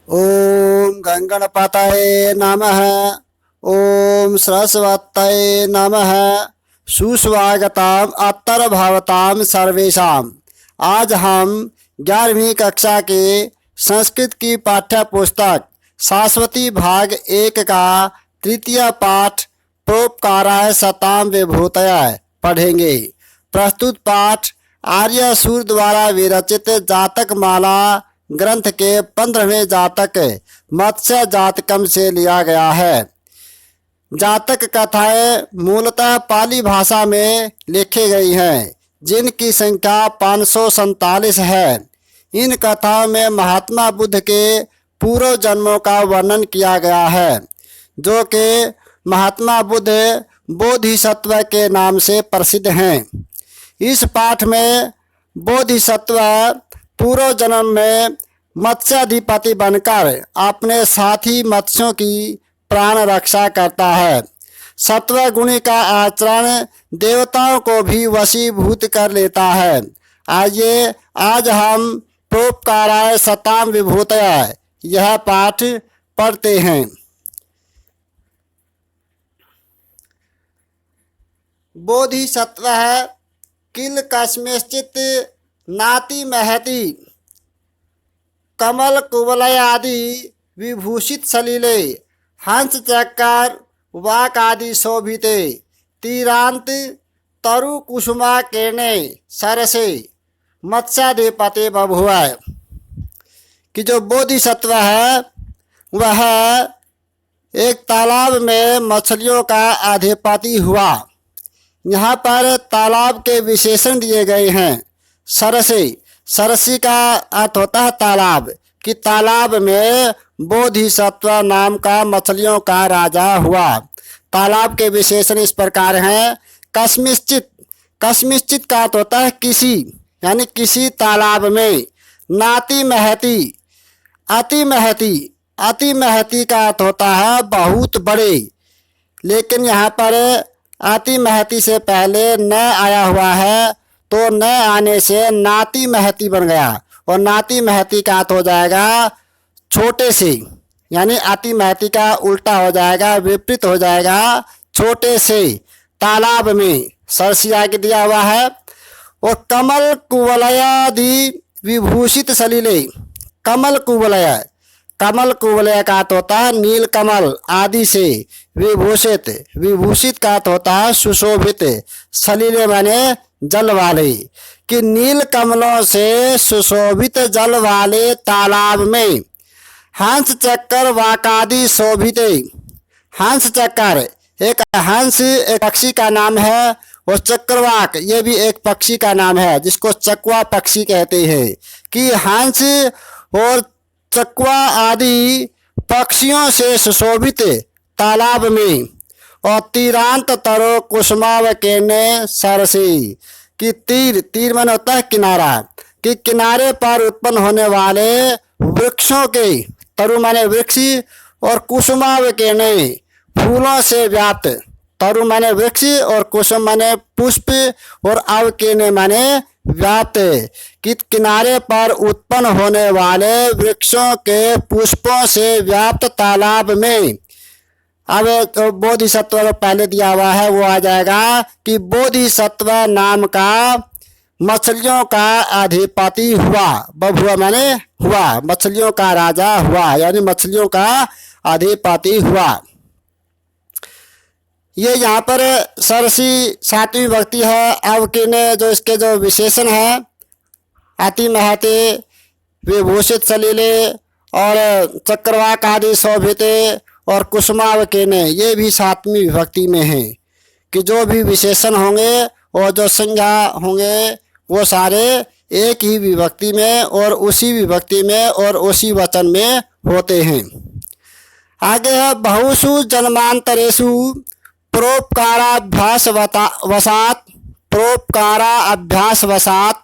ओम गंगणपतये नमः। ओम सरस्वतये नमः। सुस्वागतम अत्तर भवताम सर्वेषाम। आज हम 11वीं कक्षा के संस्कृत की पाठ्य पुस्तक शाश्वती भाग 1 का तृतीय पाठ परोपकाराय सताम विभूतय पढ़ेंगे। प्रस्तुत पाठ आर्य सूर द्वारा विरचित जातक माला ग्रंथ के 15वें जातक मत्स्य जातकम से लिया गया है। जातक कथाएं मूलतः पाली भाषा में लिखी गई हैं, जिनकी संख्या 547 है। इन कथाओं में महात्मा बुद्ध के पूर्व जन्मों का वर्णन किया गया है, जो कि महात्मा बुद्ध बोधिसत्व के नाम से प्रसिद्ध हैं। इस पाठ में बोधिसत्व पूर्व जन्म में मत्स्याधिपति बनकर अपने साथी मत्स्यों की प्राण रक्षा करता है। सत्व गुणी का आचरण देवताओं को भी वशीभूत कर लेता है। आइए आज हम परोपकाराय सताम विभूतय यह पाठ पढ़ते हैं। बोधिसत्व किल कस्मिंश्चित् नाति महति कमल कुवलयादि विभूषित सलिले हंस चक्कर वाक आदि शोभिते तीरांत तरु कुसुमा केने सरसे मत्स्याधिपति बभुव। कि जो बोधिसत्व है वह एक तालाब में मछलियों का अधिपति हुआ। यहाँ पर तालाब के विशेषण दिए गए हैं। सरसी, सरसी का अर्थ होता है तालाब, कि तालाब में बोधिसत्व नाम का मछलियों का राजा हुआ। तालाब के विशेषण इस प्रकार हैं। कस्मिंश्चित्, कस्मिंश्चित् का अर्थ होता है किसी, यानी किसी तालाब में। नाति महति, अति महति, अति महति का अर्थ होता है बहुत बड़े, लेकिन यहाँ पर अति महति से पहले न आया हुआ है, तो न आने से नाति महति बन गया, और नाति महति का अर्थ हो जाएगा छोटे से, यानी अति महति का उल्टा हो जाएगा, विपरीत हो जाएगा छोटे से। तालाब में सरसी आगे दिया हुआ है। और कमल कुवलयादि विभूषित सलिले, कमल कुवलय, कमल कुवलय का अर्थ होता है नील कमल आदि से विभूषित, विभूषित का अर्थ होता है सुशोभित, सलिले माने जल वाले, कि नील कमलों से सुशोभित जल वाले तालाब में हंस चक्कर वाकादि शोभिते। हंस चक्कर, एक हंस एक पक्षी का नाम है, और चक्रवाक ये भी एक पक्षी का नाम है, जिसको चकवा पक्षी कहते हैं। कि हंस और चकवा आदि पक्षियों से सुशोभित तालाब में। और तीरांत तरो कुसुमाव केने सरसी, कि तीर, तीर मन होता है किनारा, कि किनारे पर उत्पन्न होने वाले वृक्षों के, तरु माने वृक्ष, और कुसुमाव केने फूलों से व्याप्त। तरु माने वृक्ष और कुसुम माने पुष्प, और अव केने माने व्याप्त, कि किनारे पर उत्पन्न होने वाले वृक्षों के पुष्पों से व्याप्त तालाब में। अब तो बोधिसत्व पहले दिया हुआ है, वो आ जाएगा कि बोधिसत्व नाम का मछलियों का अधिपति हुआ। बभुआ माने हुआ, मछलियों का राजा हुआ, यानी मछलियों का अधिपति हुआ। ये यहाँ पर सरसी 7वीं विभक्ति है। अब किने जो इसके जो विशेषण है, अति महते, विभूषित सलीले, और चक्रवाक आदि शोभिते, और कुसुमाव केने, ये भी 7वीं विभक्ति में है। कि जो भी विशेषण होंगे और जो संज्ञा होंगे वो सारे एक ही विभक्ति में और उसी विभक्ति में और उसी वचन में होते हैं। आगे है बहुषु जन्मांतरेषु परोपकाराभ्यास वसात, परोपकाराभ्यास वसात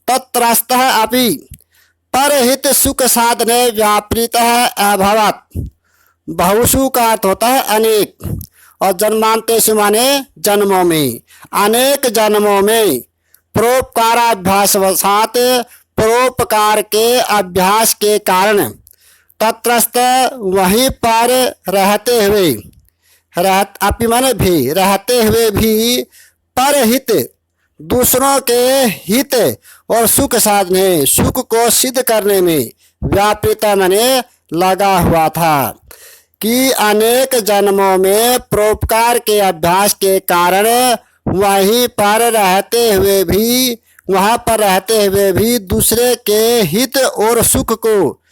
तत्रस्थः अपि परहित सुख साधने व्यापृतः अभवत्। बहुषु का अर्थ होता है अनेक, और जन्मांतेषु माने जन्मों में, अनेक जन्मों में। परोपकाराभ्यास वसात, परोपकार के अभ्यास के कारण तत्रस्थ वहीं पर रहते हुए, अपि माने भी, रहते हुए भी परहित दूसरों के हित और सुख साधने, सुख को सिद्ध करने में व्यापृत माने लगा हुआ था कि अनेक जन्मों में परोपकार के अभ्यास के कारण वहीं पर रहते हुए भी, वहां पर रहते हुए भी दूसरे के हित और सुख को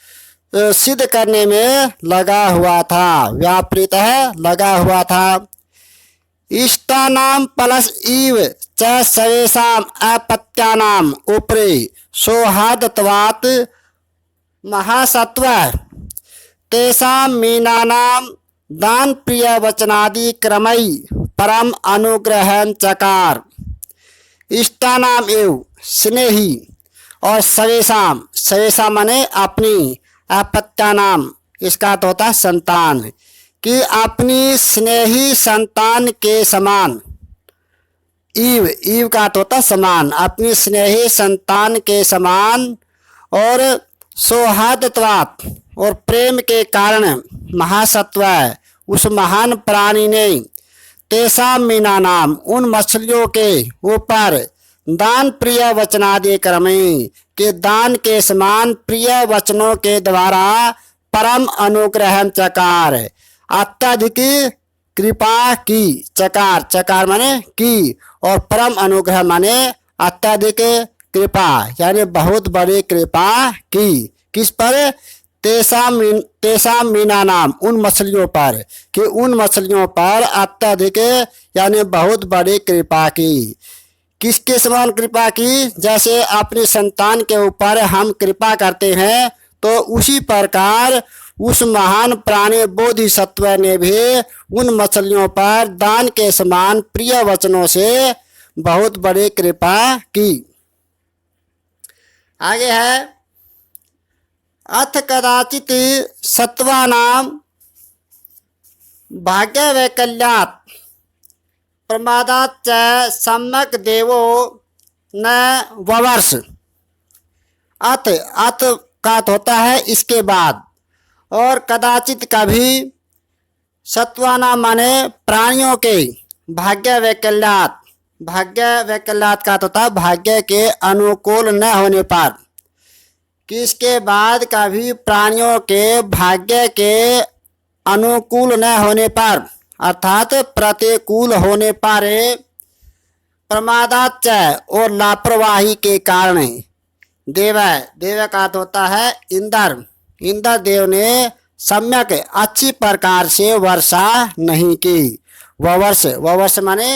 सिद्ध करने में लगा हुआ था। व्यापृत है, लगा हुआ था। इष्टानाम प्लस इव च सर्वेषाम अपत्यानाम उपरि सौहार्दत्वात् महासत्व तेषां मीनानाम दान प्रिय वचनादि क्रमई परम अनुग्रहं चकार। इष्टानाम एव स्नेही और सर्वेषाम, सर्वेषाम माने अपनी, अपत्यानाम इसका तो होता है संतान, कि अपनी स्नेही संतान के समान, ईव, ईव का तो होता समान, अपनी स्नेही संतान के समान और सौहार्दत्वात् और प्रेम के कारण महासत्व उस महान प्राणी ने तेषां मीनानाम उन मछलियों के ऊपर दान प्रिय वचनादि क्रमे के दान के समान प्रिय वचनों के द्वारा परम अनुग्रह चकार, अत्यधिक कृपा की। चकार, चकार माने की, और परम अनुग्रह माने अत्यधिक कृपा, यानी बहुत बड़ी कृपा की। किस पर? तेषां मीनानाम उन मछलियों पर, कि उन मछलियों पर अत्यधिक यानी बहुत बड़ी कृपा की। किसके समान कृपा की? जैसे अपने संतान के ऊपर हम कृपा करते हैं, तो उसी प्रकार उस महान प्राणी बोधिसत्व ने भी उन मछलियों पर दान के समान प्रिय वचनों से बहुत बड़ी कृपा की। आगे है, अथ कदाचित सत्वानाम भाग्य वैकल्यात् प्रमादाच्च सम्यक देवो न ववर्ष। अथ, अथ का होता है इसके बाद, और कदाचित कभी, सत्वाना माने प्राणियों के, भाग्य वैकल्यात्, भाग्य वैकल्यात् का होता है भाग्य के अनुकूल न होने पर, कि इसके बाद कभी प्राणियों के भाग्य के अनुकूल न होने पर, अर्थात प्रतिकूल होने पर, प्रमादाच्च और लापरवाही के कारण, देव, देव का होता है इंद्र, इंद्र देव ने सम्यक अच्छी प्रकार से वर्षा नहीं की। ववर्ष, ववर्ष माने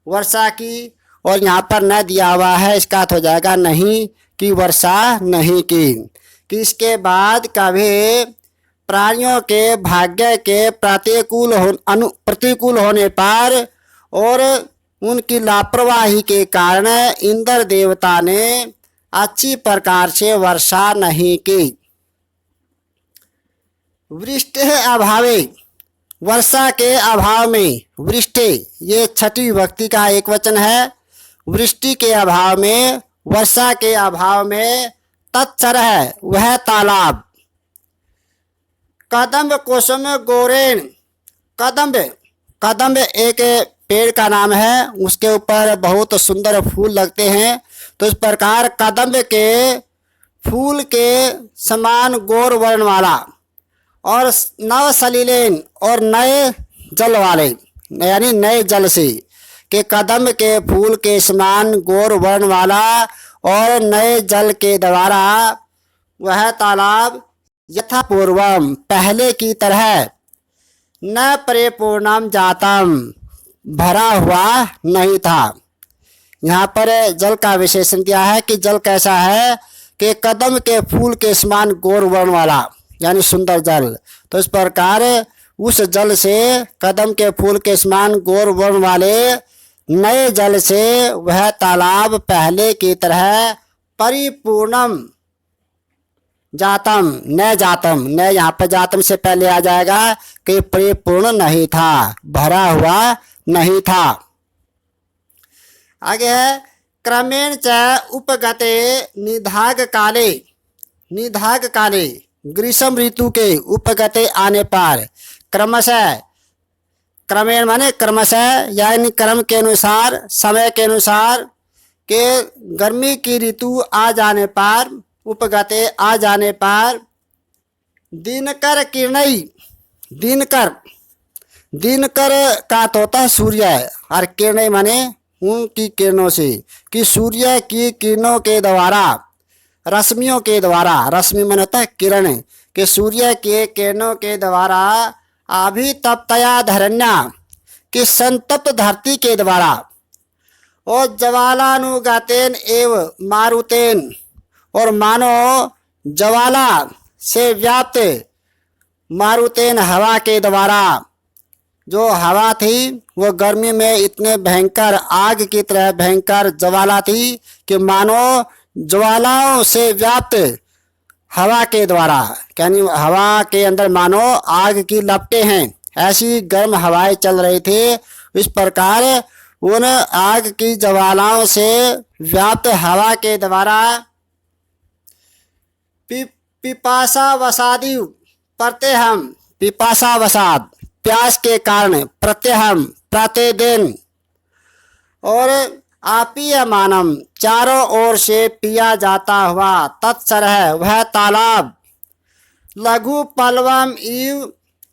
वर्षा की, और यहाँ पर न दिया हुआ है, इसका हो जाएगा नहीं, कि वर्षा नहीं की। कि इसके बाद कभी प्राणियों के भाग्य के प्रतिकूल होने पर और उनकी लापरवाही के कारण इंद्र देवता ने अच्छी प्रकार से वर्षा नहीं की। वृष्टि अभावे, वर्षा के अभाव में, वृष्टि ये छठी विभक्ति का एक वचन है। वृष्टि के अभाव में, वर्षा के अभाव में, तत्सर है वह तालाब, कदम्ब कुसुम गोरेण, कदम्ब, कदम्ब एक पेड़ का नाम है, उसके ऊपर बहुत सुंदर फूल लगते हैं। तो इस प्रकार कदम्ब के फूल के समान गोर वर्ण वाला, और नव सलीलेन और नए जल वाले, यानी नए जल से, के कदम्ब के फूल के समान गोर वर्ण वाला और नए जल के द्वारा वह तालाब यथा पूर्वम पहले की तरह न परिपूर्णम जातम भरा हुआ नहीं था। यहाँ पर जल का विशेषण दिया है कि जल कैसा है, कि कदम के फूल के समान गोर वर्ण वाला, यानी सुंदर जल। तो इस प्रकार उस जल से, कदम के फूल के समान गोर वर्ण वाले नए जल से वह तालाब पहले की तरह परिपूर्णम जातम, न जातम, न यहाँ पर जातम से पहले आ जाएगा कि परिपूर्ण नहीं था, भरा हुआ नहीं था। आगे है, क्रमेण च उपगते निधाग काले, निधाग काले ग्रीष्म ऋतु के उपगते आने पर क्रमशः, क्रमेण माने क्रमशः यानी क्रम के अनुसार, समय के अनुसार के गर्मी की ऋतु आ जाने पर, उपगते आ जाने पर दिनकर किरणई, दिनकर, दिनकर का तो होता है सूर्य, और किरणई माने उनकी किरणों से, कि सूर्य की किरणों के द्वारा, रश्मियों के द्वारा, रश्मि माने होता है किरण, कि सूर्य के किरणों के द्वारा अभितप्तया धरण्या, कि संतप्त धरती के द्वारा, और ज्वालानुगातेन एव मारुतेन, और मानो ज्वाला से व्याप्त मारुतेन हवा के द्वारा, जो हवा थी वो गर्मी में इतने भयंकर आग की तरह भयंकर ज्वाला थी कि मानो ज्वालाओं से व्याप्त हवा के द्वारा, यानी हवा के अंदर मानो आग की लपटें हैं, ऐसी गर्म हवाएं चल रही थी। इस प्रकार उन आग की ज्वालाओं से व्याप्त हवा के द्वारा पिपासा वसादि प्रत्यहम, पिपासा वसाद प्यास के कारण, प्रत्यहम प्रतिदिन, और आपियमानम चारों ओर से पिया जाता हुआ, तत्सरह वह तालाब, लघु पल्वम इव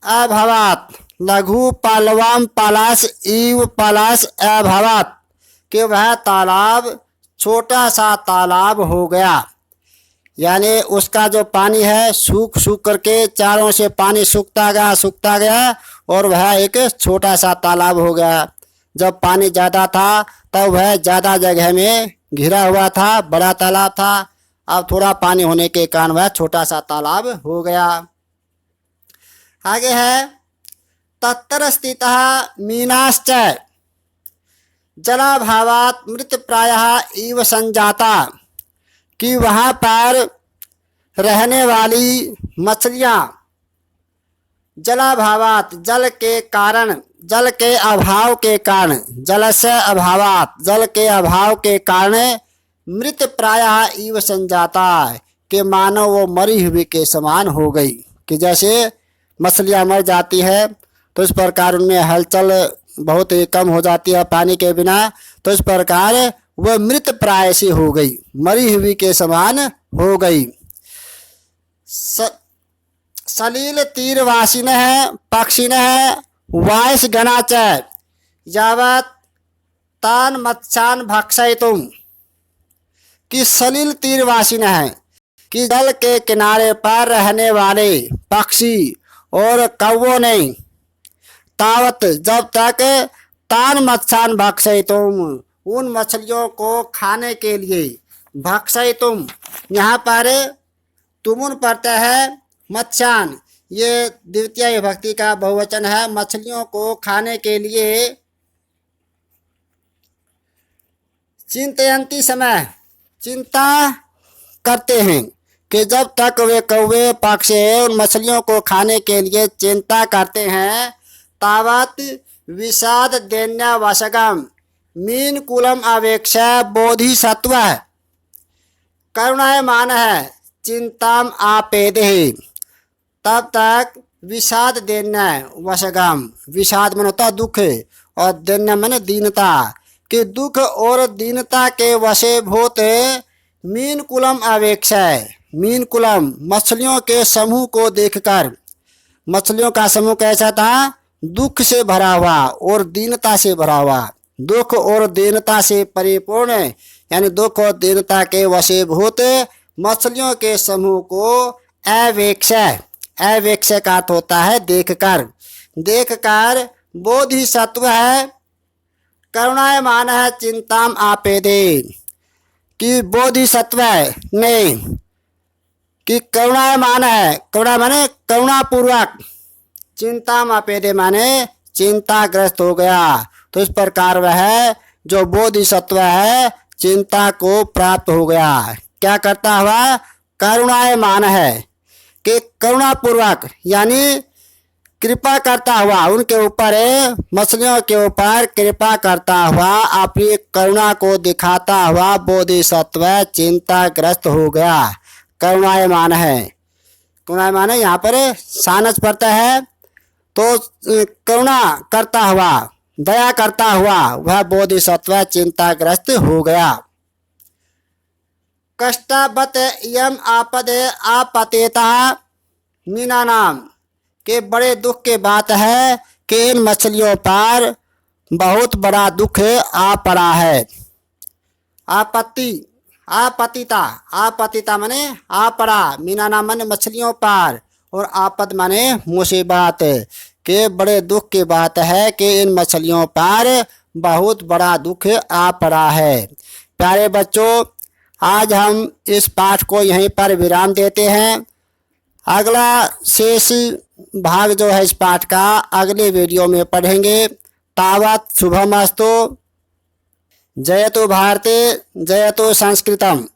अभवत, लघु पल्वम पलाश इव पलाश अभवत, कि वह तालाब छोटा सा तालाब हो गया, यानी उसका जो पानी है सूख सूख करके चारों से पानी सूखता गया और वह एक छोटा सा तालाब हो गया। जब पानी ज़्यादा था तब वह ज़्यादा जगह में घिरा हुआ था, बड़ा तालाब था, अब थोड़ा पानी होने के कारण वह छोटा सा तालाब हो गया। आगे है तत्र स्थितः मीनाश्च जलाभावात् मृत प्रायः इव संजाता, कि वहाँ पर रहने वाली मछलियाँ जलाभावात जल के कारण, जल के अभाव के कारण, जल से अभावात जल के अभाव के कारण मृत प्रायः इव संजाता, कि मानो वो मरी हुई के समान हो गई, कि जैसे मछलियाँ मर जाती है तो इस प्रकार उनमें हलचल बहुत ही कम हो जाती है पानी के बिना, तो इस प्रकार वह मृत प्राय से हो गई, मरी हुई के समान हो गई। सलील तीरवासिन है पक्षिण है वायस गणाच यावत तान मत्स्यान भक्षयितुम, कि सलील तीरवासिन है, कि जल के किनारे पर रहने वाले पक्षी और कौवों ने, तावत जब तक तान मत्स्यान भक्षयितुम उन मछलियों को खाने के लिए, भक्षयितुम यहाँ पर तुमुन प्रत्यय है, मत्स्यान ये द्वितीय विभक्ति का बहुवचन है, मछलियों को खाने के लिए चिंतयंती समय चिंता करते हैं, कि जब तक वे कौवे पक्षी उन मछलियों को खाने के लिए चिंता करते हैं, तावत विषाद दैन्य वशगम मीन कुलम अवेक्षा बोधिसत्व करुणायमान है चिंताम आपेदे, तब तक विषाद देना वशगम, विषाद मन होता दुख और देना मन दीनता, कि दुख और दीनता के वशीभूत मीन कुलम अवेक्षा, मीन कुलम मछलियों के समूह को देखकर, मछलियों का समूह कैसा था, दुख से भरा हुआ और दीनता से भरा हुआ, दुख और दीनता से परिपूर्ण, यानी दुख और दीनता के वशीभूत मछलियों के समूह को अवेक्षा, अवेक्षा का अर्थ होता है देखकर, देखकर बोधिसत्व है करुणायमान है चिंताम आपेदे, कि बोधिसत्व ने, कि करुणायमान है, करुणा माने करुणापूर्वक, चिंताम आपेदे माने चिंताग्रस्त हो गया, तो इस प्रकार वह जो बोधिसत्व है चिंता को प्राप्त हो गया, क्या करता हुआ, करुणायमान है, कि करुणापूर्वक यानी कृपा करता हुआ उनके ऊपर, मछलियों के ऊपर कृपा करता हुआ अपनी करुणा को दिखाता हुआ बोधिसत्व चिंताग्रस्त हो गया, करुणायमान है, करुणा माने यहाँ पर सानस पड़ता है, तो करुणा करता हुआ, दया करता हुआ वह बोधिसत्व चिंताग्रस्त हो गया। कष्टावत यम आपदे आपतेता मीना नाम, के बड़े दुख की बात है कि इन मछलियों पर बहुत बड़ा दुख आ पड़ा है। आपत्ति, आपतिता, आपतिता माने आ पड़ा, मीना नाम माने मछलियों पर, और आपद माने मुसीबत, के बड़े दुख की बात है कि इन मछलियों पर बहुत बड़ा दुख आ पड़ा है। प्यारे बच्चों, आज हम इस पाठ को यहीं पर विराम देते हैं। अगला शेष भाग जो है इस पाठ का अगले वीडियो में पढ़ेंगे। तावत शुभमस्तु। जयतु भारते, जयतु संस्कृतम।